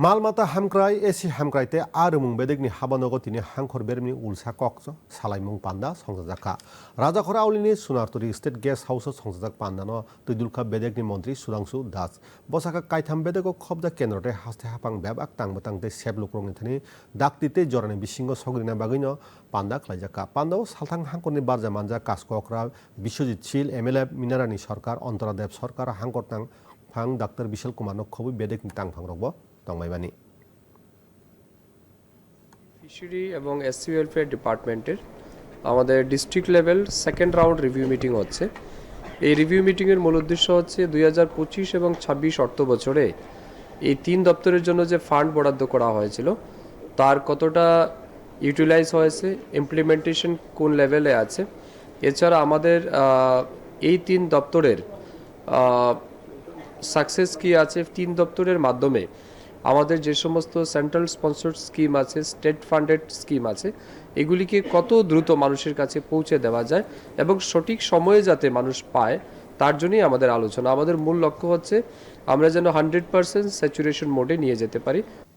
Malmata hamkrai esi hamkraite arumung bedegni habanogo tini hangkor bermini ulsa kokso salaimung panda songjaka Rajakora aulini Sunarturi State Guest House songjak pandano tudulka bedegni mantri Sudangsu Das bosaka kaitham bedego khobda kenrote haste hapang bebak tangbatangte seblukrongni thani daktite jorani bisingo sogrina bagino panda khlaijaka pandao salthang hangkorni barja manja kaskokra Biswajit Chil MLA Minarani Sarkar Antaradev Sarkar hangkor tang phang Dr. Bishal Kumar no khobi bedegni tang phangrogbo তংমাইবানি fishery এবং SC welfare ডিপার্টমেন্টের আমাদের district level second round review meeting হচ্ছে। এই review মিটিংয়ের মূল উদ্দেশ্য হচ্ছে 2025 এবং 26 অর্থ বছরে এই তিন দপ্তরের জন্য যে ফান্ড বরাদ্দ করা হয়েছিল তার কতটা ইউটিলাইজ হয়েছে, ইমপ্লিমেন্টেশন কোন লেভেলে আছে, এছাড়া আমাদের এই তিন দপ্তরের সাকসেস কি আছে, তিন দপ্তরের মাধ্যমে আমাদের যে সমস্ত সেন্ট্রাল স্পন্সর্ড স্কিম আছে, স্টেট ফান্ডেড স্কিম আছে, এগুলিকে কত দ্রুত মানুষের কাছে পৌঁছে দেওয়া যায় এবং সঠিক সময়ে যাতে মানুষ পায় তার জন্যই আমাদের আলোচনা। আমাদের মূল লক্ষ্য হচ্ছে আমরা যেন 100% স্যাচুরেশন মোডে নিয়ে যেতে পারি।